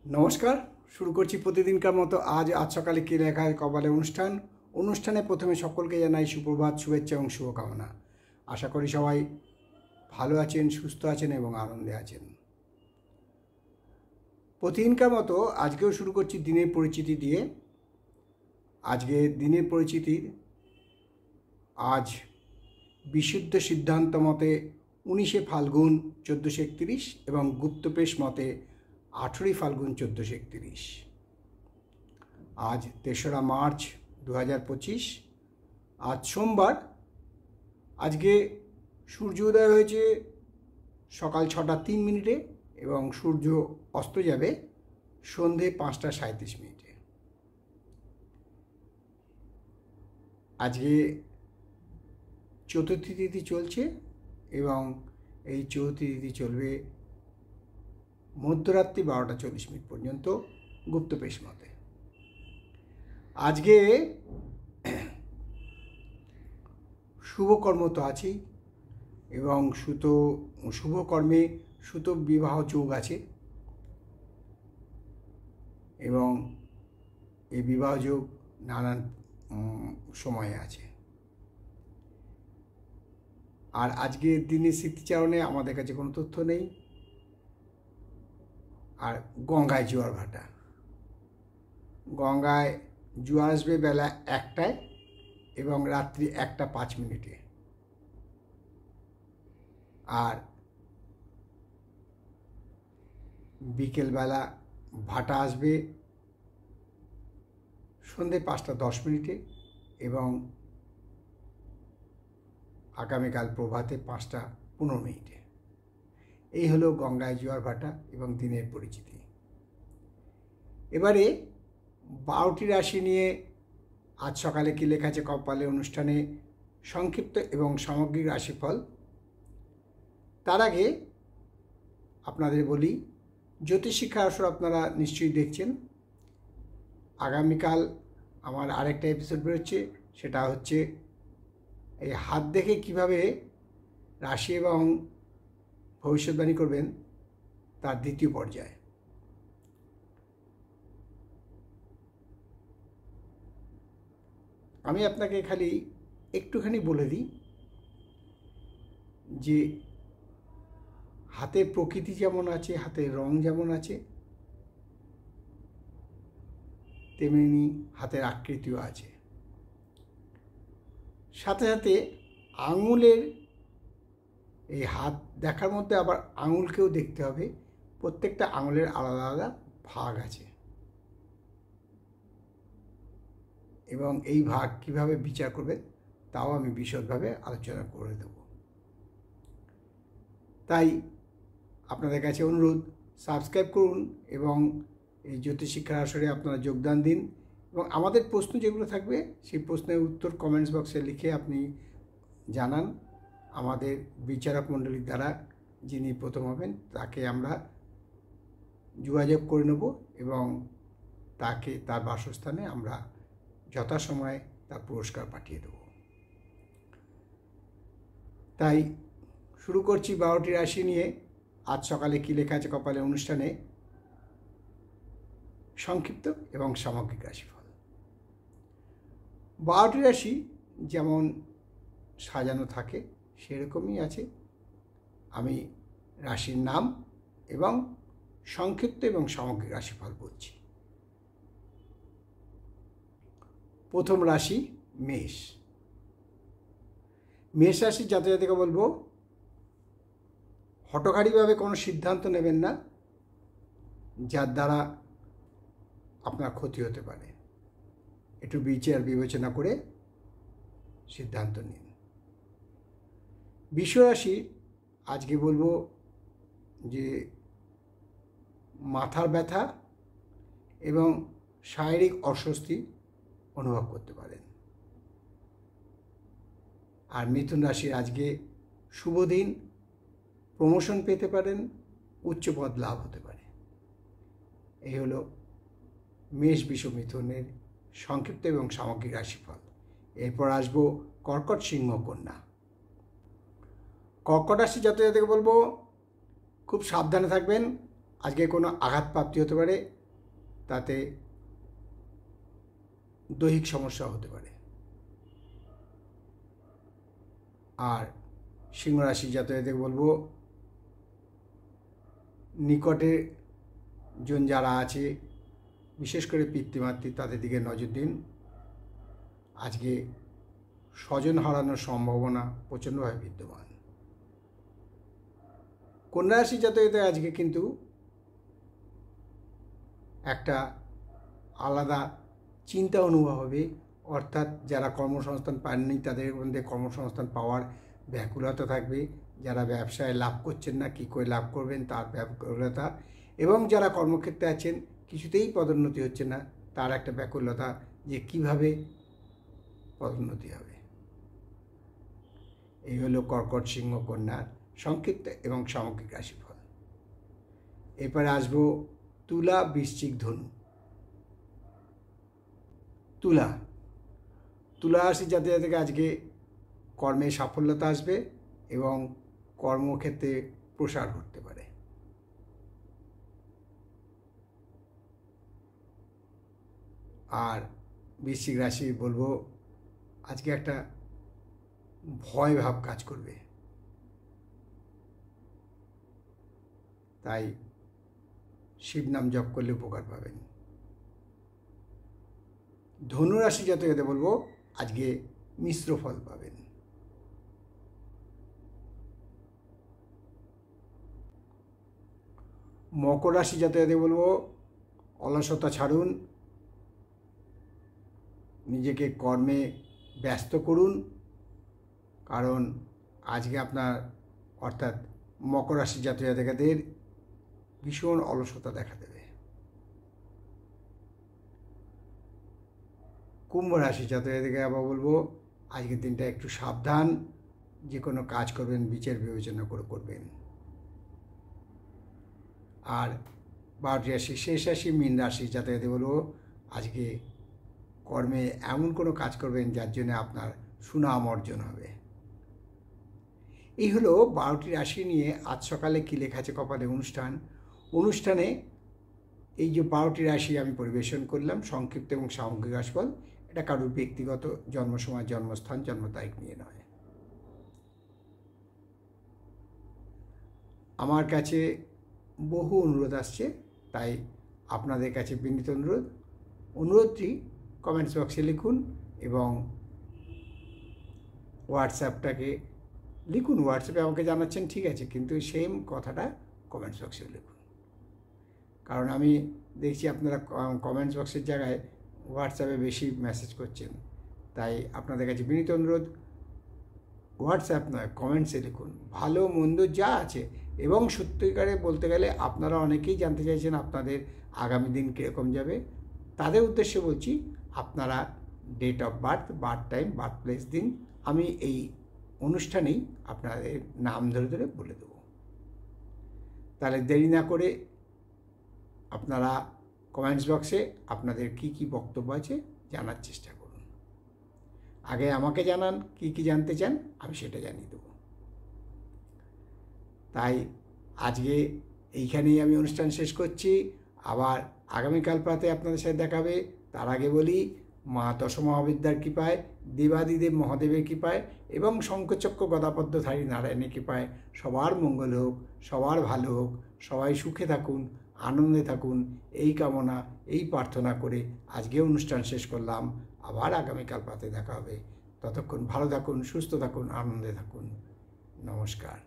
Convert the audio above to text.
নমস্কার। শুরু করছি প্রতিদিনকার মতো আজ সকালে কি লেখা হয় কপালে অনুষ্ঠানে প্রথমে সকলকে জানাই সুপ্রভাত, শুভেচ্ছা এবং শুভকামনা। আশা করি সবাই ভালো আছেন, সুস্থ আছেন এবং আনন্দে আছেন। প্রতিদিনকার মতো আজকেও শুরু করছি দিনের পরিচিতি দিয়ে। আজকে দিনের পরিচিতির আজ বিশুদ্ধ সিদ্ধান্ত মতে 19শে ফাল্গুন 1431 এবং গুপ্তপ্রেস মতে 18ই ফাল্গুন 1431। আজ 3রা মার্চ 2025। আজ সোমবার। আজকে সূর্য উদয় হয়েছে সকাল 6টা 3 মিনিটে এবং সূর্য অস্ত যাবে সন্ধে 5টা 37 মিনিটে। আজকে চতুর্থী তিথি চলছে এবং এই চতুর্থী তিথি চলবে মধ্যরাত্রি 12টা 40 মিনিট পর্যন্ত গুপ্তপ্রেস মতে। আজকে শুভকর্ম তো আছেই এবং শুভকর্মে সুতো বিবাহ যোগ আছে এবং এই বিবাহ যোগ নানান সময়ে আছে। আর আজকের দিনের স্মৃতিচারণে আমাদের কাছে কোনো তথ্য নেই। আর গঙ্গায় জোয়ার ভাটা, গঙ্গায় জোয়ার আসবে বেলা 1টায় এবং রাত্রি 1টা 5 মিনিটে। আর বিকেলবেলা ভাটা আসবে সন্ধে 5টা 10 মিনিটে এবং আগামীকাল প্রভাতে 5টা 15 মিনিটে। এই হলো গঙ্গায় জোয়ার ভাটা এবং দিনের পরিচিতি। এবারে 12টি রাশি নিয়ে আজ সকালে কি লেখা আছে কপালে অনুষ্ঠানে সংক্ষিপ্ত এবং সামগ্রিক রাশিফল। তার আগে আপনাদের বলি, জ্যোতিষশিক্ষা আসর আপনারা নিশ্চয়ই দেখছেন। আগামীকাল আমার আরেকটা এপিসোড বেরোচ্ছে, সেটা হচ্ছে এই হাত দেখে কিভাবে রাশি এবং ভবিষ্যৎবাণী করবেন তার দ্বিতীয় পর্যায়ে। আমি আপনাকে খালি একটুখানি বলে দিই যে হাতের প্রকৃতি যেমন আছে, হাতের রং যেমন আছে, তেমনি হাতের আকৃতিও আছে। সাথে সাথে আঙুলের এই হাত দেখার মধ্যে আবার আঙুলকেও দেখতে হবে। প্রত্যেকটা আঙুলের আলাদা আলাদা ভাগ আছে এবং এই ভাগ কিভাবে বিচার করবে তাও আমি বিশদভাবে আলোচনা করে দেব। তাই আপনাদের কাছে অনুরোধ, সাবস্ক্রাইব করুন এবং এই জ্যোতিষশিক্ষার আসরে আপনারা যোগদান দিন এবং আমাদের প্রশ্ন যেগুলো থাকবে সেই প্রশ্নের উত্তর কমেন্টস বক্সে লিখে আপনি জানান। আমাদের বিচারক মণ্ডলীর দ্বারা যিনি প্রথম হবেন তাকে আমরা যোগাযোগ করে নেব এবং তাকে তার বাসস্থানে আমরা যথাসময়ে তার পুরস্কার পাঠিয়ে দেব। তাই শুরু করছি 12টি রাশি নিয়ে আজ সকালে কি লেখা আছে কপালে অনুষ্ঠানে সংক্ষিপ্ত এবং সামগ্রিক রাশিফল। 12টি রাশি যেমন সাজানো থাকে সেরকমই আছে। আমি রাশির নাম এবং সংক্ষিপ্ত এবং সামগ্রিক রাশিফল বলছি। প্রথম রাশি মেষ। মেষ রাশির জাতক জাতিকা বলবো, হঠকারীভাবে কোনো সিদ্ধান্ত নেবেন না যার দ্বারা আপনার ক্ষতি হতে পারে। একটু বিচার বিবেচনা করে সিদ্ধান্ত নিন। বৃষ রাশি আজকে বলবো যে মাথার ব্যথা এবং শারীরিক অস্বস্তি অনুভব করতে পারেন। আর মিথুন রাশির আজকে শুভ দিন, প্রমোশন পেতে পারেন, উচ্চ পদ লাভ হতে পারে। এই হলো মেষ বৃষ মিথুনের সংক্ষিপ্ত এবং সামগ্রিক রাশিফল। এরপর আসবো কর্কট সিংহ কন্যা। কর্কট রাশি জাতক জাতিকে বলবো খুব সাবধানে থাকবেন। আজকে কোনো আঘাতপ্রাপ্তি হতে পারে, তাতে দৈহিক সমস্যা হতে পারে। আর সিংহ রাশি জাতকদের বলবো, নিকটের জন যারা আছে, বিশেষ করে পিতৃমাতৃ, তাদের দিকে নজর দিন। আজকে স্বজন হারানোর সম্ভাবনা প্রচণ্ডভাবে বিদ্যমান। কন্যা রাশি জাতকদের আজকে কিন্তু একটা আলাদা চিন্তা অনুভব হবে, অর্থাৎ যারা কর্মসংস্থান পাননি তাদের মধ্যে কর্মসংস্থান পাওয়ার ব্যাকুলতা থাকবে। যারা ব্যবসায় লাভ করছেন না, কী করে লাভ করবেন তার ব্যাকুলতা, এবং যারা কর্মক্ষেত্রে আছেন কিছুতেই পদোন্নতি হচ্ছে না তার একটা ব্যাকুলতা, যে কিভাবে পদোন্নতি হবে। এই হলো কর্কট, সিংহ, কন্যার সংক্ষিপ্ত এবং সামগ্রিক রাশিফল। এরপরে আসবো তুলা, বৃশ্চিক, ধনু। তুলা রাশি জাতক থেকে আজকে কর্মে সাফল্যতা আসবে এবং কর্মক্ষেত্রে প্রসার ঘটতে পারে। আর বৃশ্চিক রাশি বলবো, আজকে একটা ভয় ভাব কাজ করবে, তাই শিব নাম জপ করলে উপকার পাবেন। ধনু রাশি জাতকদের বলবো, আজকে মিশ্র ফল পাবেন। মকর রাশি জাতকদের বলবো, অলসতা ছাড়ুন, নিজেকে কর্মে ব্যস্ত করুন, কারণ আজকে আপনার অর্থাৎ মকর রাশি জাতকদের ভীষণ অলসতা দেখা দেবে। কুম্ভ রাশি জাতকদেরকে আবার বলবো, আজকের দিনটা একটু সাবধান, যে কোনো কাজ করবেন বিচার বিবেচনা করে করবেন। আর 12টি রাশি শেষ রাশি মীন রাশি জাতকদের বলবো, আজকে কর্মে এমন কোনো কাজ করবেন যার জন্য আপনার সুনাম অর্জন হবে। এই হলো 12টি রাশি নিয়ে আজ সকালে কী লেখা আছে কপালে অনুষ্ঠানে এই যে 12টি রাশি আমি পরিবেশন করলাম, সংক্ষিপ্ত এবং সামগ্রিক রাশিফল। এটা কারোর ব্যক্তিগত জন্মসময়, জন্মস্থান, জন্ম তারিখ নিয়ে নয়। আমার কাছে বহু অনুরোধ আসছে, তাই আপনাদের কাছে বিনীত অনুরোধটি কমেন্টস বক্সে লিখুন এবং হোয়াটসঅ্যাপটাকে লিখুন। হোয়াটসঅ্যাপে আমাকে জানাচ্ছেন ঠিক আছে, কিন্তু সেম কথাটা কমেন্টস বক্সে লিখুন, কারণ আমি দেখছি আপনারা কমেন্টস বক্সের জায়গায় হোয়াটসঅ্যাপে বেশি মেসেজ করছেন। তাই আপনাদের কাছে বিনীত অনুরোধ, হোয়াটসঅ্যাপ নয় কমেন্টসে লিখুন ভালো মন্দ যা আছে। এবং সত্যিকারে বলতে গেলে আপনারা অনেকেই জানতে চাইছেন আপনাদের আগামী দিন কীরকম যাবে। তাদের উদ্দেশ্যে বলছি, আপনারা date of birth, birth time, birth place দিন, আমি এই অনুষ্ঠানেই আপনাদের নাম ধরে ধরে বলে দেব। তাহলে দেরি না করে আপনারা কমেন্টস বক্সে আপনাদের কি কি বক্তব্য আছে জানার চেষ্টা করুন। আগে আমাকে জানান কি কি জানতে চান, আমি সেটা জানিয়ে দেব। তাই আজকে এইখানেই আমি অনুষ্ঠান শেষ করছি। আবার আগামীকাল প্রাতে আপনাদের সাথে দেখাবে। তার আগে বলি, মা দশমহাবিদ্যার কৃপায়, দেবাদিদেব মহাদেবের কৃপায় এবং শঙ্খচক্র গদাপদ্মধারী নারায়ণের কৃপায় সবার মঙ্গল হোক, সবার ভালো হোক, সবাই সুখে থাকুন, আনন্দে থাকুন, এই কামনা, এই প্রার্থনা করে আজকে অনুষ্ঠান শেষ করলাম। আবার আগামীকাল প্রাতে দেখা হবে। ততক্ষণ ভালো থাকুন, সুস্থ থাকুন, আনন্দে থাকুন। নমস্কার।